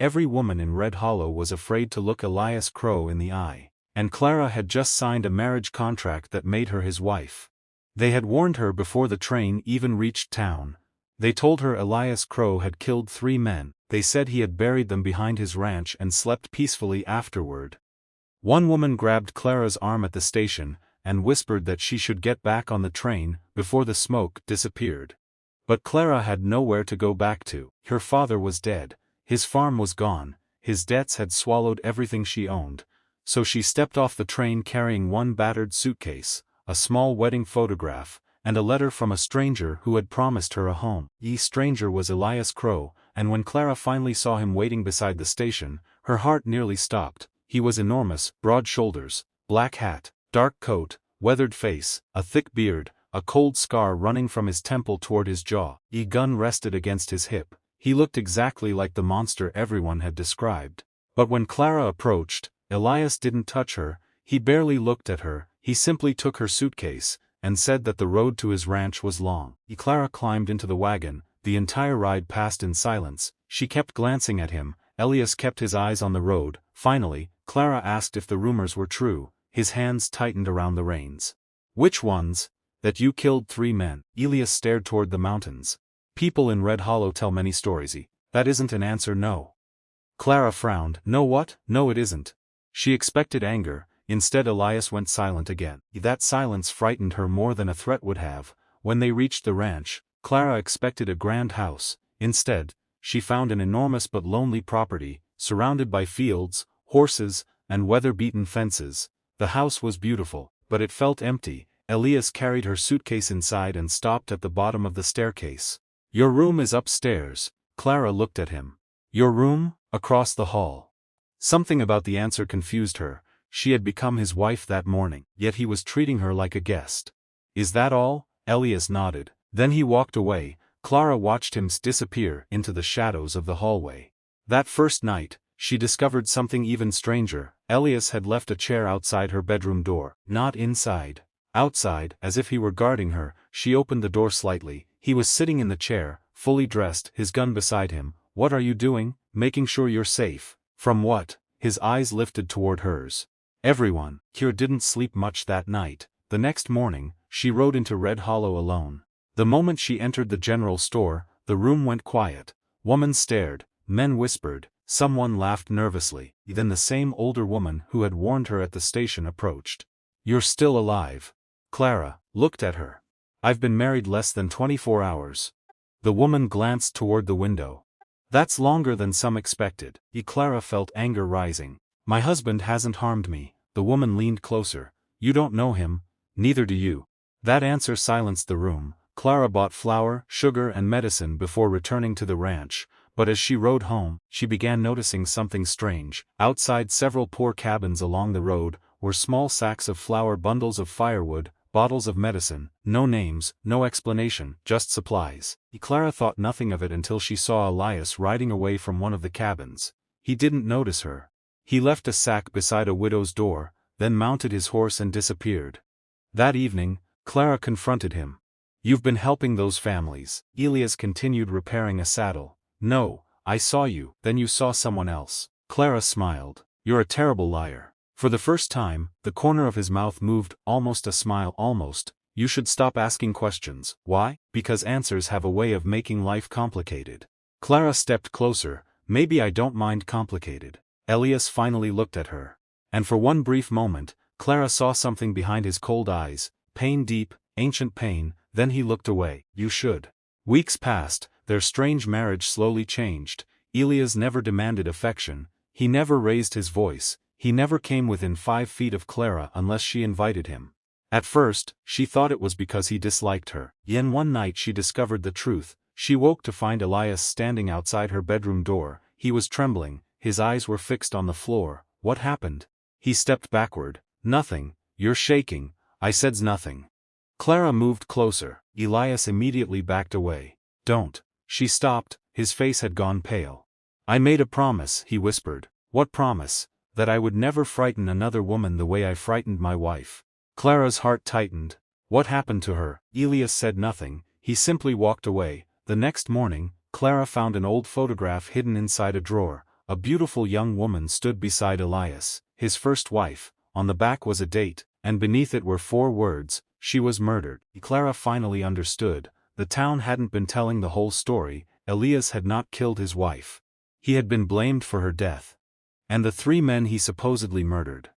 Every woman in Red Hollow was afraid to look Elias Crow in the eye. And Clara had just signed a marriage contract that made her his wife. They had warned her before the train even reached town. They told her Elias Crow had killed 3 men. They said he had buried them behind his ranch and slept peacefully afterward. One woman grabbed Clara's arm at the station and whispered that she should get back on the train before the smoke disappeared. But Clara had nowhere to go back to. Her father was dead, his farm was gone, his debts had swallowed everything she owned, so she stepped off the train carrying one battered suitcase, a small wedding photograph, and a letter from a stranger who had promised her a home. The stranger was Elias Crow, and when Clara finally saw him waiting beside the station, her heart nearly stopped. He was enormous, broad shoulders, black hat, dark coat, weathered face, a thick beard, a cold scar running from his temple toward his jaw. A gun rested against his hip. He looked exactly like the monster everyone had described. But when Clara approached, Elias didn't touch her, he barely looked at her, he simply took her suitcase, and said that the road to his ranch was long. Clara climbed into the wagon. The entire ride passed in silence. She kept glancing at him. Elias kept his eyes on the road. Finally, Clara asked if the rumors were true. His hands tightened around the reins. "Which ones?" "That you killed 3 men. Elias stared toward the mountains. "People in Red Hollow tell many stories. That isn't an answer, no." Clara frowned. "No what?" "No, it isn't." She expected anger. Instead, Elias went silent again. That silence frightened her more than a threat would have. When they reached the ranch, Clara expected a grand house. Instead, she found an enormous but lonely property, surrounded by fields, horses, and weather-beaten fences. The house was beautiful, but it felt empty. Elias carried her suitcase inside and stopped at the bottom of the staircase. "Your room is upstairs." Clara looked at him. "Your room?" "Across the hall." Something about the answer confused her. She had become his wife that morning, yet he was treating her like a guest. "Is that all?" Elias nodded. Then he walked away. Clara watched him disappear into the shadows of the hallway. That first night, she discovered something even stranger. Elias had left a chair outside her bedroom door. Not inside. Outside, as if he were guarding her. She opened the door slightly. He was sitting in the chair, fully dressed, his gun beside him. "What are you doing?" "Making sure you're safe." "From what?" His eyes lifted toward hers. "Everyone." Kira didn't sleep much that night. The next morning, she rode into Red Hollow alone. The moment she entered the general store, the room went quiet. Women stared, men whispered, someone laughed nervously. Then the same older woman who had warned her at the station approached. "You're still alive." Clara looked at her. "I've been married less than 24 hours. The woman glanced toward the window. "That's longer than some expected." Clara felt anger rising. "My husband hasn't harmed me." The woman leaned closer. "You don't know him, neither do you." That answer silenced the room. Clara bought flour, sugar and medicine before returning to the ranch, but as she rode home, she began noticing something strange. Outside several poor cabins along the road were small sacks of flour, bundles of firewood, bottles of medicine, no names, no explanation, just supplies. Clara thought nothing of it until she saw Elias riding away from one of the cabins. He didn't notice her. He left a sack beside a widow's door, then mounted his horse and disappeared. That evening, Clara confronted him. "You've been helping those families." Elias continued repairing a saddle. "No, I saw you." "Then you saw someone else." Clara smiled. "You're a terrible liar." For the first time, the corner of his mouth moved, almost a smile, almost. "You should stop asking questions." "Why?" "Because answers have a way of making life complicated." Clara stepped closer. "Maybe I don't mind complicated." Elias finally looked at her. And for one brief moment, Clara saw something behind his cold eyes, pain, deep, ancient pain. Then he looked away. "You should." Weeks passed. Their strange marriage slowly changed. Elias never demanded affection. He never raised his voice. He never came within 5 feet of Clara unless she invited him. At first, she thought it was because he disliked her. Then one night she discovered the truth. She woke to find Elias standing outside her bedroom door. He was trembling. His eyes were fixed on the floor. "What happened?" He stepped backward. "Nothing. You're shaking." "I said nothing." Clara moved closer. Elias immediately backed away. "Don't." She stopped. His face had gone pale. "I made a promise," he whispered. "What promise?" "That I would never frighten another woman the way I frightened my wife." Clara's heart tightened. "What happened to her?" Elias said nothing. He simply walked away. The next morning, Clara found an old photograph hidden inside a drawer, a beautiful young woman stood beside Elias, his first wife. On the back was a date, and beneath it were 4 words, "She was murdered." Clara finally understood. The town hadn't been telling the whole story. Elias had not killed his wife. He had been blamed for her death. And the 3 men he supposedly murdered,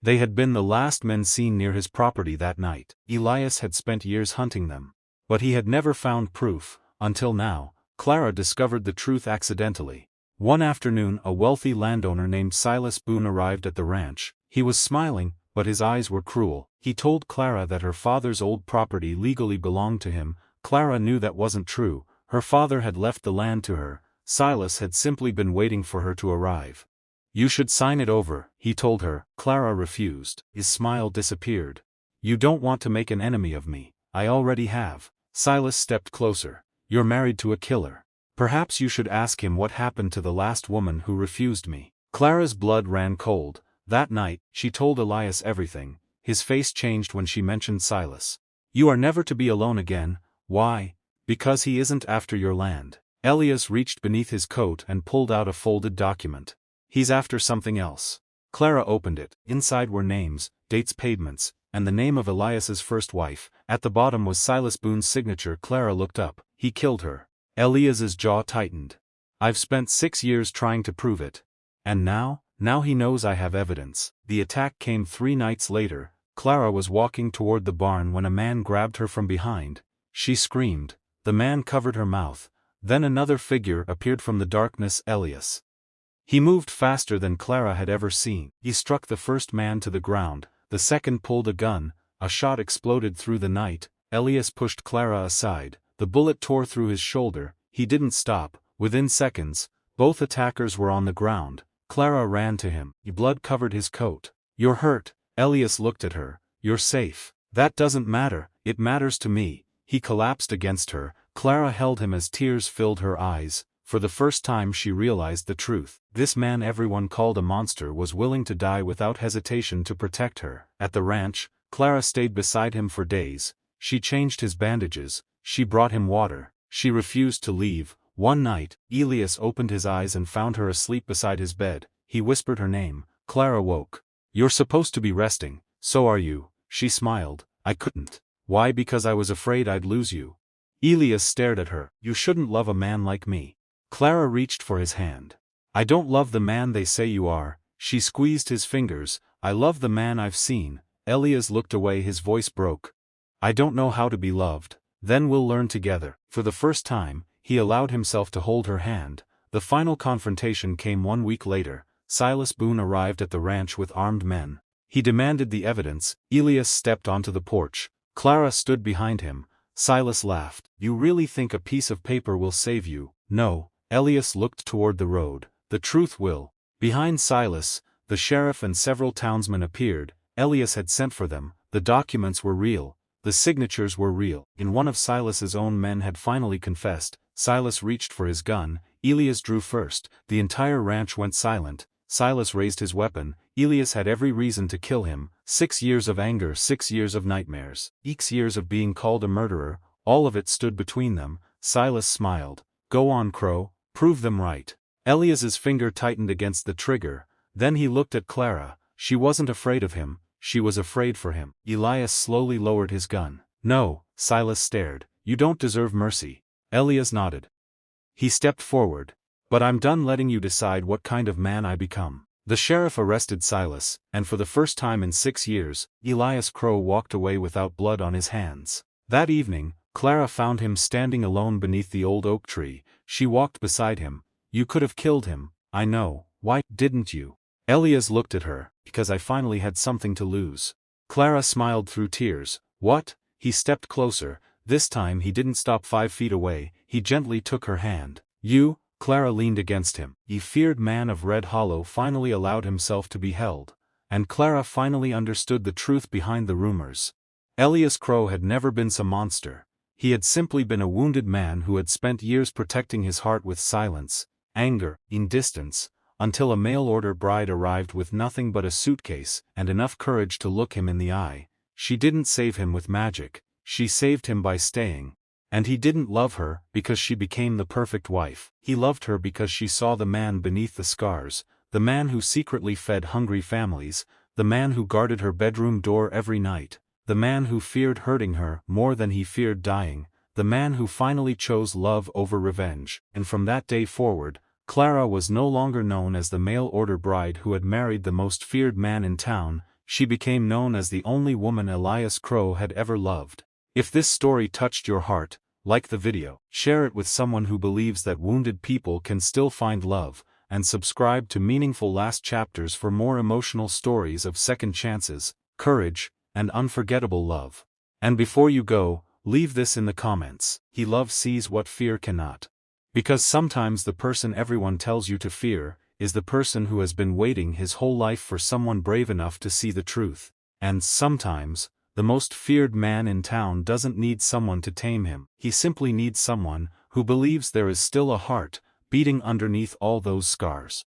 they had been the last men seen near his property that night. Elias had spent years hunting them, but he had never found proof, until now. Clara discovered the truth accidentally. One afternoon a wealthy landowner named Silas Boone arrived at the ranch. He was smiling, but his eyes were cruel. He told Clara that her father's old property legally belonged to him. Clara knew that wasn't true. Her father had left the land to her. Silas had simply been waiting for her to arrive. "You should sign it over," he told her. Clara refused. His smile disappeared. "You don't want to make an enemy of me. I already have." Silas stepped closer. "You're married to a killer. Perhaps you should ask him what happened to the last woman who refused me." Clara's blood ran cold. That night, she told Elias everything. His face changed when she mentioned Silas. "You are never to be alone again." "Why?" "Because he isn't after your land." Elias reached beneath his coat and pulled out a folded document. "He's after something else." Clara opened it. Inside were names, dates, pavements, and the name of Elias's first wife. At the bottom was Silas Boone's signature. Clara looked up. "He killed her." Elias's jaw tightened. "I've spent 6 years trying to prove it. And now he knows I have evidence." The attack came 3 nights later. Clara was walking toward the barn when a man grabbed her from behind. She screamed. The man covered her mouth. Then another figure appeared from the darkness. Elias. He moved faster than Clara had ever seen. He struck the first man to the ground. The second pulled a gun. A shot exploded through the night. Elias pushed Clara aside. The bullet tore through his shoulder. He didn't stop. Within seconds, both attackers were on the ground. Clara ran to him. Blood covered his coat. "You're hurt." Elias looked at her. "You're safe." "That doesn't matter." "It matters to me." He collapsed against her. Clara held him as tears filled her eyes. For the first time she realized the truth. This man everyone called a monster was willing to die without hesitation to protect her. At the ranch, Clara stayed beside him for days. She changed his bandages. She brought him water. She refused to leave. One night, Elias opened his eyes and found her asleep beside his bed. He whispered her name. Clara woke. "You're supposed to be resting." "So are you." She smiled. "I couldn't." "Why?" "Because I was afraid I'd lose you." Elias stared at her. "You shouldn't love a man like me." Clara reached for his hand. "I don't love the man they say you are." She squeezed his fingers. "I love the man I've seen." Elias looked away. His voice broke. "I don't know how to be loved." "Then we'll learn together." For the first time, he allowed himself to hold her hand. The final confrontation came 1 week later. Silas Boone arrived at the ranch with armed men. He demanded the evidence. Elias stepped onto the porch. Clara stood behind him. Silas laughed. "You really think a piece of paper will save you?" "No." Elias looked toward the road. "The truth will." Behind Silas, the sheriff and several townsmen appeared. Elias had sent for them. The documents were real. The signatures were real. And one of Silas's own men had finally confessed. Silas reached for his gun. Elias drew first. The entire ranch went silent. Silas raised his weapon. Elias had every reason to kill him. 6 years of anger, 6 years of nightmares, 6 years of being called a murderer, all of it stood between them. Silas smiled. "Go on, Crow. Prove them right." Elias's finger tightened against the trigger. Then he looked at Clara. She wasn't afraid of him. She was afraid for him. Elias slowly lowered his gun. "No." Silas stared. "You don't deserve mercy." Elias nodded. He stepped forward. "But I'm done letting you decide what kind of man I become." The sheriff arrested Silas, and for the first time in 6 years, Elias Crow walked away without blood on his hands. That evening, Clara found him standing alone beneath the old oak tree. She walked beside him. "You could have killed him." "I know. Why didn't you?" Elias looked at her. "Because I finally had something to lose." Clara smiled through tears. "What?" He stepped closer. This time he didn't stop 5 feet away. He gently took her hand. "You?" Clara leaned against him. The feared man of Red Hollow finally allowed himself to be held. And Clara finally understood the truth behind the rumors. Elias Crow had never been some monster. He had simply been a wounded man who had spent years protecting his heart with silence, anger, and distance, until a mail-order bride arrived with nothing but a suitcase and enough courage to look him in the eye. She didn't save him with magic. She saved him by staying. And he didn't love her because she became the perfect wife. He loved her because she saw the man beneath the scars, the man who secretly fed hungry families, the man who guarded her bedroom door every night, the man who feared hurting her more than he feared dying, the man who finally chose love over revenge. And from that day forward, Clara was no longer known as the mail-order bride who had married the most feared man in town. She became known as the only woman Elias Crow had ever loved. If this story touched your heart, like the video, share it with someone who believes that wounded people can still find love, and subscribe to Meaningful Last Chapters for more emotional stories of second chances, courage, and unforgettable love. And before you go, leave this in the comments: he love sees what fear cannot. Because sometimes the person everyone tells you to fear is the person who has been waiting his whole life for someone brave enough to see the truth. And sometimes, the most feared man in town doesn't need someone to tame him. He simply needs someone who believes there is still a heart beating underneath all those scars.